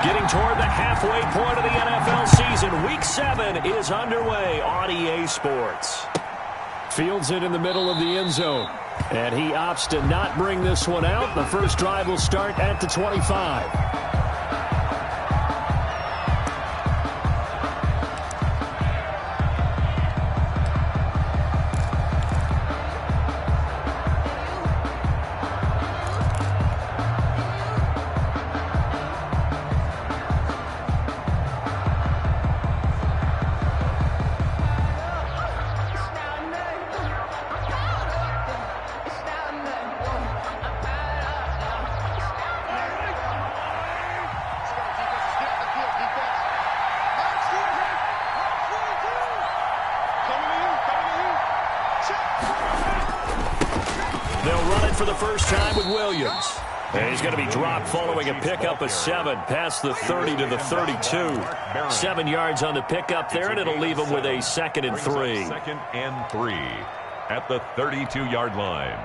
Getting toward the halfway point of the NFL season. Week 7 is underway on EA Sports. Fields it in the middle of the end zone. And he opts to not bring this one out. The first drive will start at the 25. For the first time with Williams. And he's going to be dropped following a pickup of 7 past the 30 to the 32. 7 yards on the pickup there, and it'll leave him with a 2nd and 3. 2nd and 3 at the 32-yard line.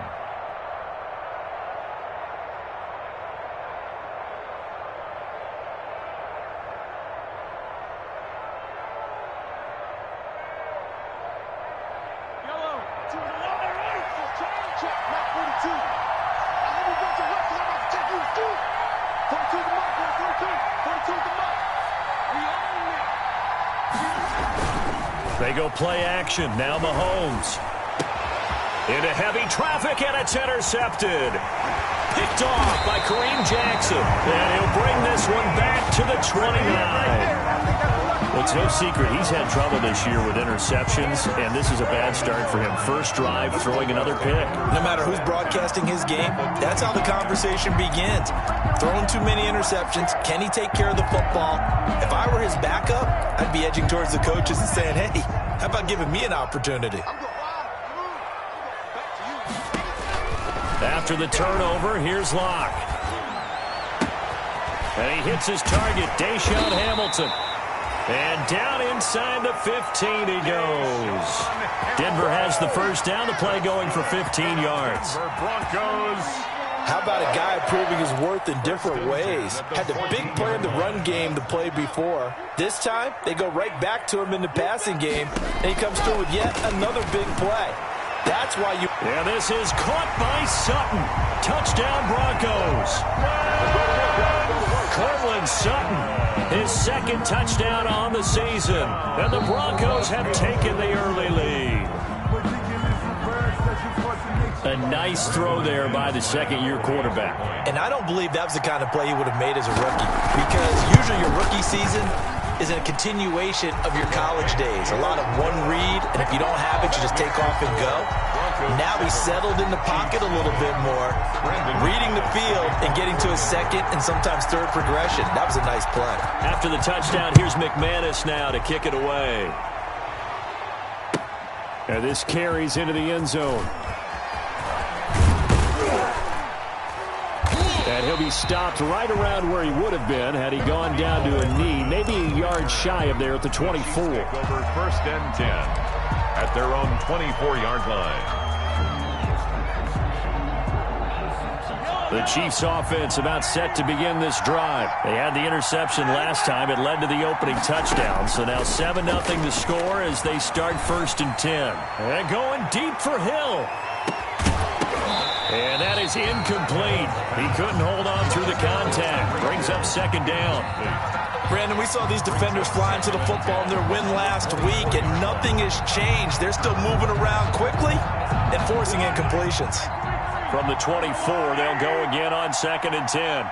They go play action. Now Mahomes. Into heavy traffic, and it's intercepted. Picked off by Kareem Jackson. And he'll bring this one back to the 29. Well, it's no secret he's had trouble this year with interceptions, and this is a bad start for him. First drive, throwing another pick. No matter who's broadcasting his game, that's how the conversation begins. Throwing too many interceptions. Can he take care of the football? If I were his backup, I'd be edging towards the coaches and saying, hey, how about giving me an opportunity? After the turnover, here's Locke. And he hits his target, Deshaun Hamilton. And down inside the 15 he goes. Denver has the first down. The play going for 15 yards. Broncos. How about a guy proving his worth in different ways? Had the big play in the run game the play before. This time, they go right back to him in the passing game, and he comes through with yet another big play. That's why you... And this is caught by Sutton. Touchdown, Broncos. Cortland Sutton, his 2nd touchdown on the season. And the Broncos have taken the early lead. A nice throw there by the second-year quarterback. And I don't believe that was the kind of play he would have made as a rookie, because usually your rookie season is a continuation of your college days. A lot of one read, and if you don't have it, you just take off and go. Now he's settled in the pocket a little bit more, reading the field and getting to his 2nd and sometimes 3rd progression. That was a nice play. After the touchdown, here's McManus now to kick it away. And this carries into the end zone. And he'll be stopped right around where he would have been had he gone down to a knee, maybe a yard shy of there at the 24. Over 1st and 10 at their own 24-yard line. The Chiefs offense about set to begin this drive. They had the interception last time. It led to the opening touchdown. So now 7-0 to score as they start 1st and 10. And going deep for Hill. And that is incomplete. He couldn't hold on through the contact. Brings up 2nd down. Brandon, we saw these defenders flying to the football in their win last week, and nothing has changed. They're still moving around quickly and forcing incompletions. From the 24, they'll go again on 2nd and 10.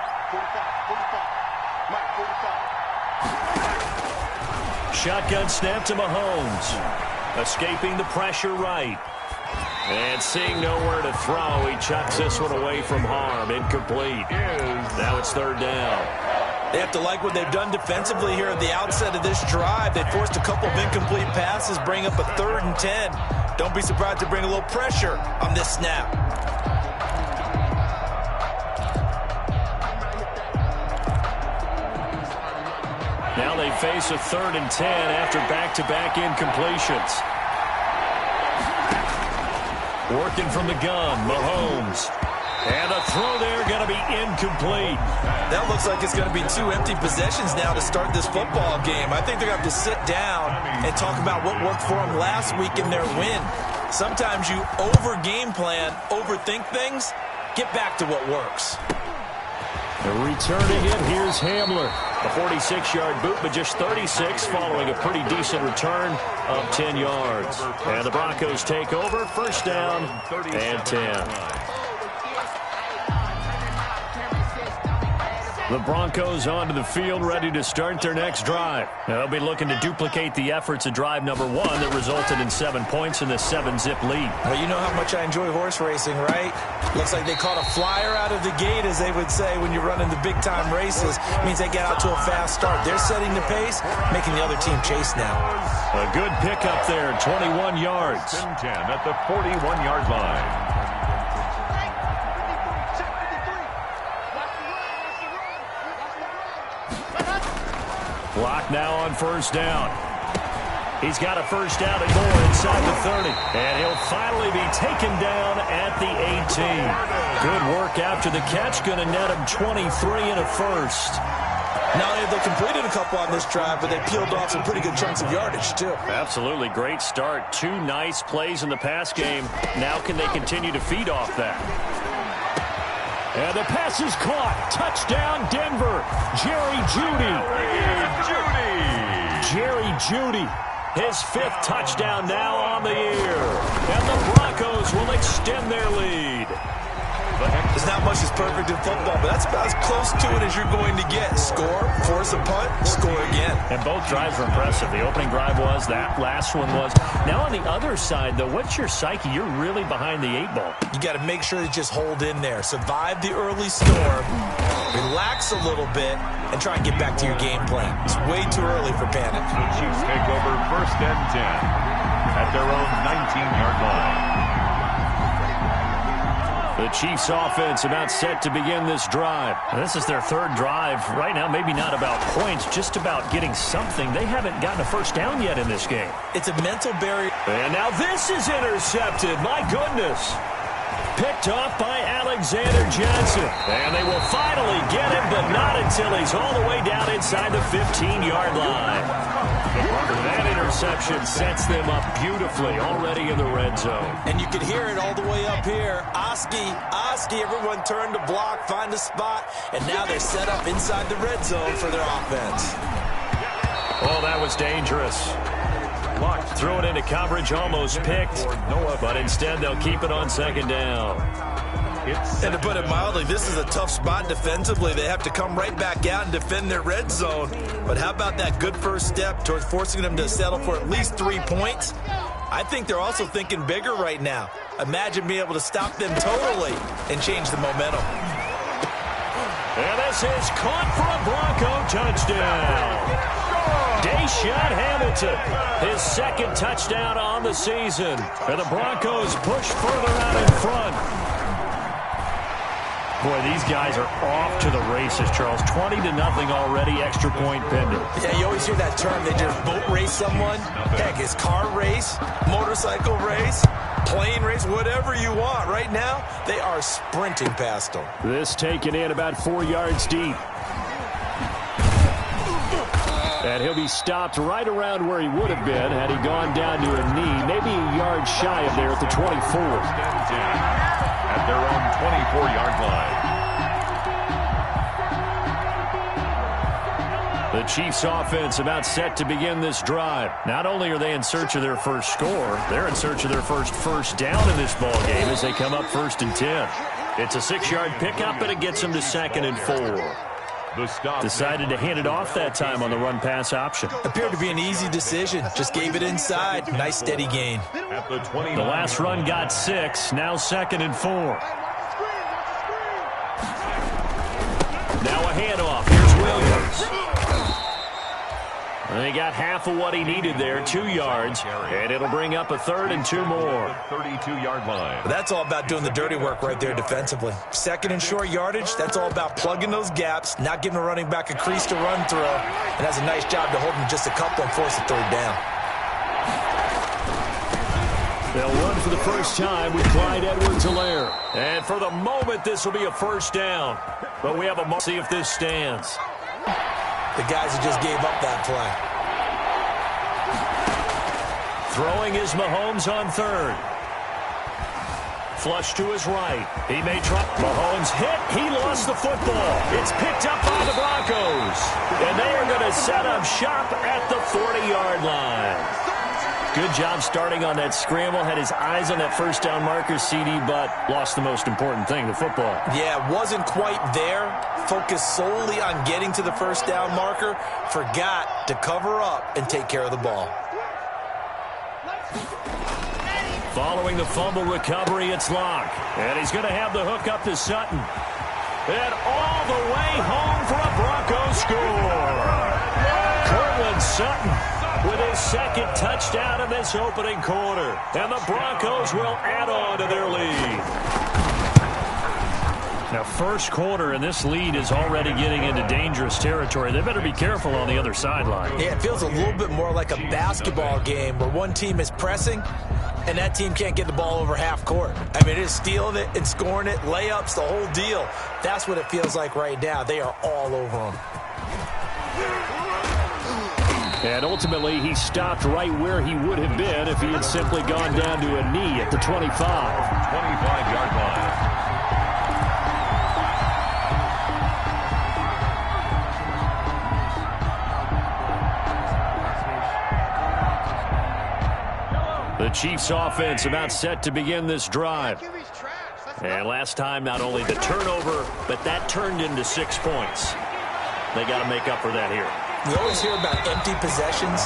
Shotgun snap to Mahomes. Escaping the pressure right. And seeing nowhere to throw, he chucks this one away from harm. Incomplete. Now it's 3rd down. They have to like what they've done defensively here at the outset of this drive. They forced a couple of incomplete passes, bring up a 3rd and 10. Don't be surprised to bring a little pressure on this snap. Now they face a 3rd and 10 after back-to-back incompletions. Working from the gun, Mahomes. And the throw there going to be incomplete. That looks like it's going to be 2 empty possessions now to start this football game. I think they're going to have to sit down and talk about what worked for them last week in their win. Sometimes you over-game plan, overthink things. Get back to what works. Returning it, here's Hamler. A 46-yard boot, but just 36 following a pretty decent return of 10 yards. And the Broncos take over, first down and 10. The Broncos onto the field, ready to start their next drive. They'll be looking to duplicate the efforts of drive number 1 that resulted in 7 points in the 7-zip lead. Well, you know how much I enjoy horse racing, right? Looks like they caught a flyer out of the gate, as they would say when you're running the big-time races. It means they get out to a fast start. They're setting the pace, making the other team chase now. A good pickup there, 21 yards. 10 at the 41-yard line. Clock now on first down. He's got a first down and more inside the 30. And he'll finally be taken down at the 18. Good work after the catch. Going to net him 23 and a first. Not only have they completed a couple on this drive, but they peeled off some pretty good chunks of yardage, too. Absolutely. Great start. 2 nice plays in the pass game. Now can they continue to feed off that? And the pass is caught. Touchdown, Denver. Jerry Jeudy. Jerry Jeudy. His 5th touchdown now on the year. And the Broncos will extend their lead. There's not much that's perfect in football, but that's about as close to it as you're going to get. Score, force a punt, score again. And both drives were impressive. The opening drive was, that last one was. Now on the other side, though, what's your psyche? You're really behind the 8 ball. You got to make sure to just hold in there. Survive the early storm, relax a little bit, and try and get back to your game plan. It's way too early for panic. The Chiefs take over first and 10 at their own 19-yard line. The Chiefs offense about set to begin this drive. This is their 3rd drive. Right now, maybe not about points, just about getting something. They haven't gotten a first down yet in this game. It's a mental barrier. And now this is intercepted. My goodness. Picked off by Alexander Johnson. And they will finally get him, but not until he's all the way down inside the 15-yard line. That interception sets them up beautifully already in the red zone. And you can hear it all the way up here. Oski, everyone turned to block, find a spot, and now they're set up inside the red zone for their offense. Oh, that was dangerous. Threw it into coverage, almost picked, but instead they'll keep it on 2nd down. And to put it mildly, this is a tough spot defensively. They have to come right back out and defend their red zone. But how about that good first step towards forcing them to settle for at least 3 points? I think they're also thinking bigger right now. Imagine being able to stop them totally and change the momentum. And this is caught for a Bronco touchdown. Deshaun Hamilton, his 2nd touchdown on the season. And the Broncos push further out in front. Boy, these guys are off to the races, Charles. 20-0 already, extra point pending. Yeah, you always hear that term. They just boat race someone. Heck, it's car race, motorcycle race, plane race, whatever you want. Right now, they are sprinting past them. This taken in about 4 yards deep. And he'll be stopped right around where he would have been had he gone down to a knee, maybe a yard shy of there at the 24. At their own 24-yard line. The Chiefs offense about set to begin this drive. Not only are they in search of their first score, they're in search of their first down in this ball game as they come up 1st and 10. It's a 6-yard pickup, and it gets them to 2nd and 4. Decided to hand it off that time on the run-pass option. Appeared to be an easy decision. Just gave it inside. Nice steady gain. At the 20. The last run got 6. Now 2nd and 4. Now a handoff. Here's Williams. And he got half of what he needed there, 2 yards, and it'll bring up a 3rd and 2 more. 32-yard line. That's all about doing the dirty work right there defensively. 2nd and short yardage, that's all about plugging those gaps, not giving a running back a crease to run through, and that's a nice job to hold him just a couple and force a 3rd down. They'll run for for the first time with Clyde Edwards-Helaire. And for the moment, this will be a first down. But we have a see if this stands. The guys who just gave up that play. Throwing is Mahomes on third. Flush to his right. He may try. Mahomes hit. He lost the football. It's picked up by the Broncos. And they are going to set up shop at the 40-yard line. Good job starting on that scramble. Had his eyes on that first down marker, CD, but lost the most important thing, the football. Yeah, wasn't quite there. Focused solely on getting to the first down marker. Forgot to cover up and take care of the ball. Following the fumble recovery, it's Locke. And he's going to have the hook up to Sutton. And all the way home for a Broncos score. Cortland Sutton with his second touchdown in this opening quarter. And the Broncos will add on to their lead. Now, first quarter, and this lead is already getting into dangerous territory. They better be careful on the other sideline. Yeah, it feels a little bit more like a basketball game where one team is pressing and that team can't get the ball over half court. I mean, it is stealing it and scoring it, layups, the whole deal. That's what it feels like right now. They are all over them. And ultimately, he stopped right where he would have been if he had simply gone down to a knee at the 25. 25-yard line. The Chiefs offense about set to begin this drive. And last time, not only the turnover, but that turned into 6 points. They got to make up for that here. We always hear about empty possessions,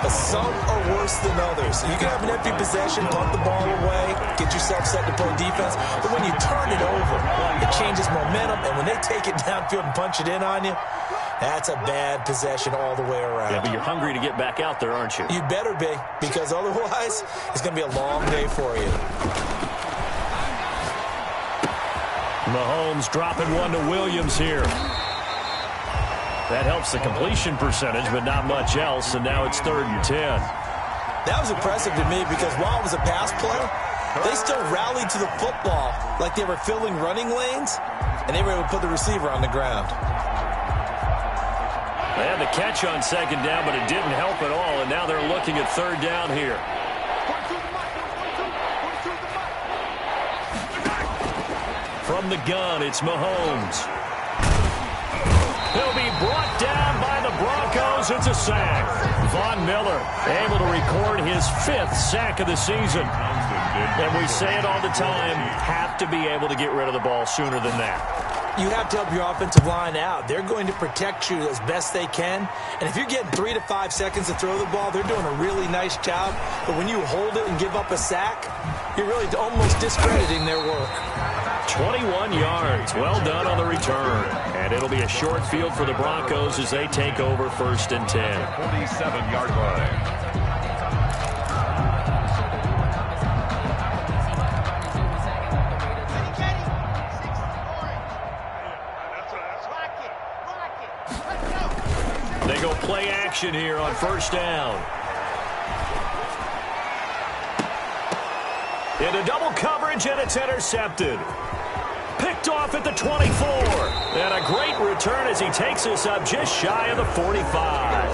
but some are worse than others. You can have an empty possession, punt the ball away, get yourself set to play defense, but when you turn it over, it changes momentum, and when they take it downfield and punch it in on you, that's a bad possession all the way around. Yeah, but you're hungry to get back out there, aren't you? You better be, because otherwise, it's going to be a long day for you. Mahomes dropping one to Williams here. That helps the completion percentage, but not much else, and now it's 3rd and 10. That was impressive to me because while it was a pass play, they still rallied to the football like they were filling running lanes, and they were able to put the receiver on the ground. They had the catch on 2nd down, but it didn't help at all, and now they're looking at 3rd down here. From the gun, it's Mahomes. He'll be brought down by the Broncos. It's a sack. Von Miller able to record his 5th sack of the season. And we say it all the time, have to be able to get rid of the ball sooner than that. You have to help your offensive line out. They're going to protect you as best they can. And if you're getting 3 to 5 seconds to throw the ball, they're doing a really nice job. But when you hold it and give up a sack, you're really almost discrediting their work. 21 yards. Well done on the return. And it'll be a short field for the Broncos as they take over 1st and 10. 47-yard line. They go play action here on 1st down. Into double coverage, and it's intercepted. Picked off at the 24. And a great return as he takes us up just shy of the 45.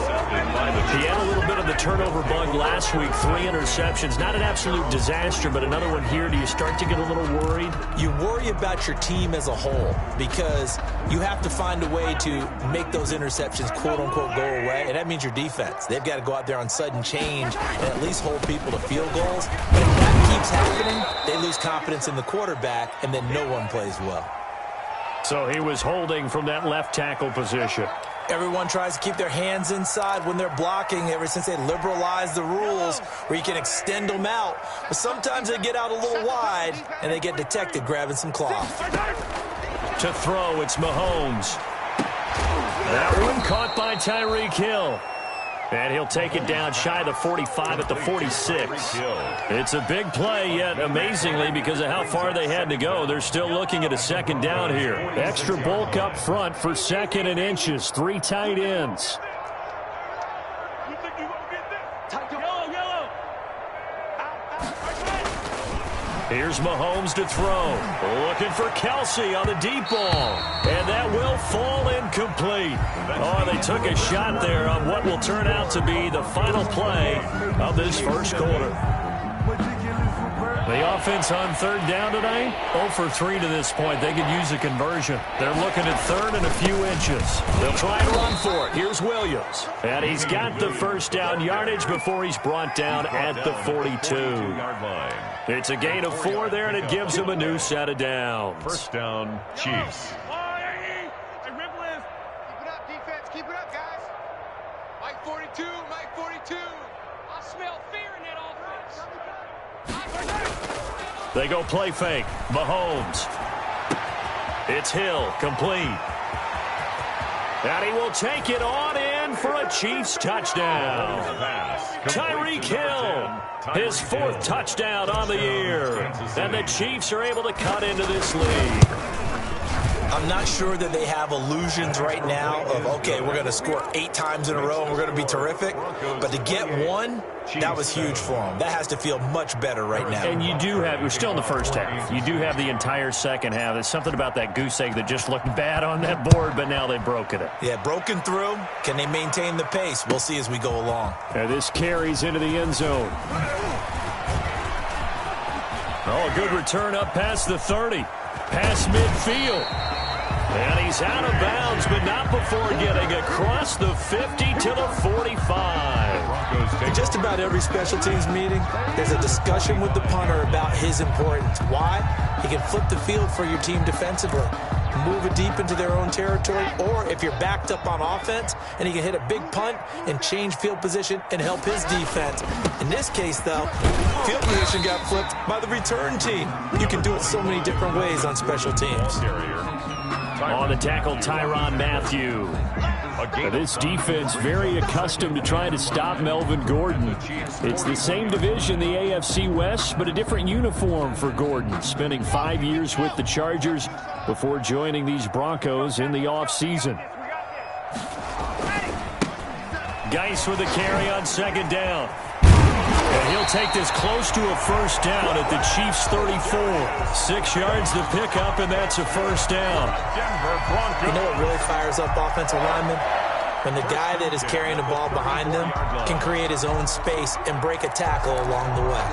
He had a little bit of the turnover bug last week. 3 interceptions. Not an absolute disaster, but another one here. Do you start to get a little worried? You worry about your team as a whole because you have to find a way to make those interceptions, quote-unquote, go away, and that means your defense. They've got to go out there on sudden change and at least hold people to field goals. But if that keeps happening, they lose confidence in the quarterback, and then no one plays well. So he was holding from that left tackle position. Everyone tries to keep their hands inside when they're blocking ever since they liberalized the rules where you can extend them out. But sometimes they get out a little wide, and they get detected grabbing some cloth. To throw, it's Mahomes. That one caught by Tyreek Hill. And he'll take it down shy of the 45 at the 46. It's a big play, yet amazingly, because of how far they had to go, they're still looking at a 2nd down here. Extra bulk up front for 2nd and inches. 3 tight ends. Here's Mahomes to throw. Looking for Kelsey on the deep ball. And that will fall incomplete. Oh, they took a shot there on what will turn out to be the final play of this first quarter. The offense on third down tonight, 0 for 3 to this point. They could use a conversion. They're looking at third and a few inches. They'll try and run for it. Here's Williams. And he's got the first down yardage before he's brought down at the 42. It's a gain of 4 there, and it gives him a new set of downs. First down, Chiefs. Keep it up, defense. Keep it up, guys. Mike 42, Mike 42. I smell fear in that offense. They go play fake. Mahomes. It's Hill, complete. And he will take it on in for a Chiefs touchdown. Tyreek Hill, his 4th touchdown on the year. And the Chiefs are able to cut into this lead. I'm not sure that they have illusions right now of, okay, we're going to score 8 times in a row and we're going to be terrific. But to get one, that was huge for them. That has to feel much better right now. And you do have, we're still in the first half. You do have the entire second half. There's something about that goose egg that just looked bad on that board, but now they've broken it. Yeah, broken through. Can they maintain the pace? We'll see as we go along. And this carries into the end zone. Oh, a good return up past the 30. Past midfield. And he's out of bounds, but not before getting across the 50 to the 45. In just about every special teams meeting, there's a discussion with the punter about his importance. Why? He can flip the field for your team defensively, move it deep into their own territory, or if you're backed up on offense, and he can hit a big punt and change field position and help his defense. In this case, though, field position got flipped by the return team. You can do it so many different ways on special teams. On the tackle, Tyrann Mathieu. This defense very accustomed to trying to stop Melvin Gordon. It's the same division, the AFC West, but a different uniform for Gordon, spending 5 years with the Chargers before joining these Broncos in the offseason. Geis with the carry on second down. And he'll take this close to a first down at the Chiefs' 34. 6 yards to pick up, and that's a first down. You know what really fires up offensive linemen? When the guy that is carrying the ball behind them can create his own space and break a tackle along the way.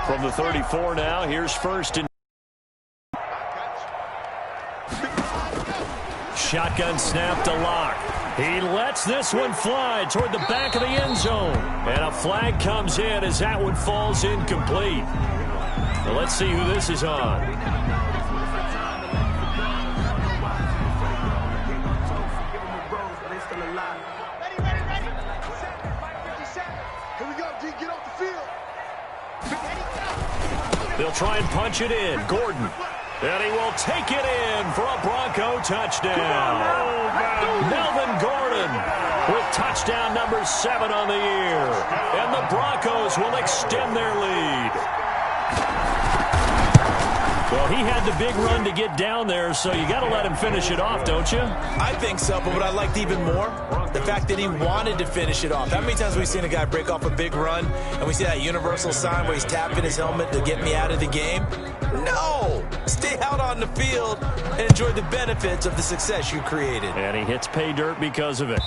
From the 34 now, here's first and shotgun snap to Locke. He lets this one fly toward the back of the end zone. And a flag comes in as that one falls incomplete. Well, let's see who this is on. Ready. Set. 57. Here we go, D. Get off the field. They'll try and punch it in. Gordon. And he will take it in for a Bronco touchdown. Melvin Gordon with touchdown number 7 on the year. And the Broncos will extend their lead. Well, he had the big run to get down there, so you got to let him finish it off, don't you? I think so, but what I liked even more, the fact that he wanted to finish it off. How many times have we seen a guy break off a big run, and we see that universal sign where he's tapping his helmet to get me out of the game? No! Stay out on the field and enjoy the benefits of the success you created. And he hits pay dirt because of it.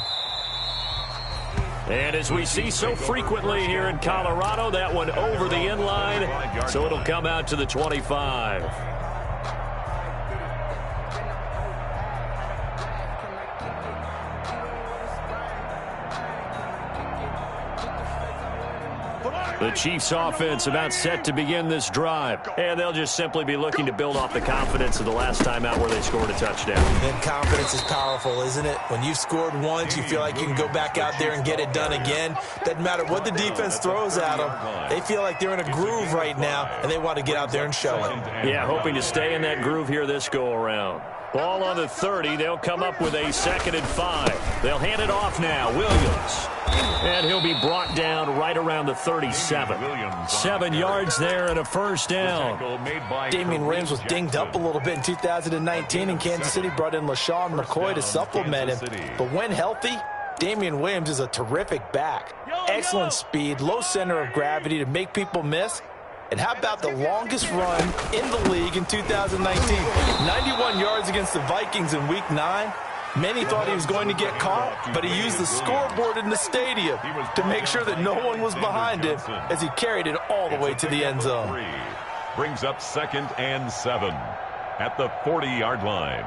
And as we see so frequently here in Colorado, that one over the end line, so it'll come out to the 25. The Chiefs offense about set to begin this drive. And they'll just simply be looking to build off the confidence of the last time out where they scored a touchdown. And confidence is powerful, isn't it? When you've scored once, you feel like you can go back out there and get it done again. Doesn't matter what the defense throws at them. They feel like they're in a groove right now, and they want to get out there and show it. Yeah, hoping to stay in that groove here this go-around. Ball on the 30. They'll come up with a 2nd and 5. They'll hand it off now. Williams. And he'll be brought down right around the 37. 7 yards there and a first down. Damian Williams was dinged up a little bit in 2019, and Kansas City brought in LaShawn McCoy to supplement him. But when healthy, Damian Williams is a terrific back. Excellent speed, low center of gravity to make people miss. And how about the longest run in the league in 2019? 91 yards against the Vikings in Week 9. Many thought he was going to get caught, but he used the scoreboard in the stadium to make sure that no one was behind him as he carried it all the way to the end zone. Brings up 2nd and 7 at the 40-yard line.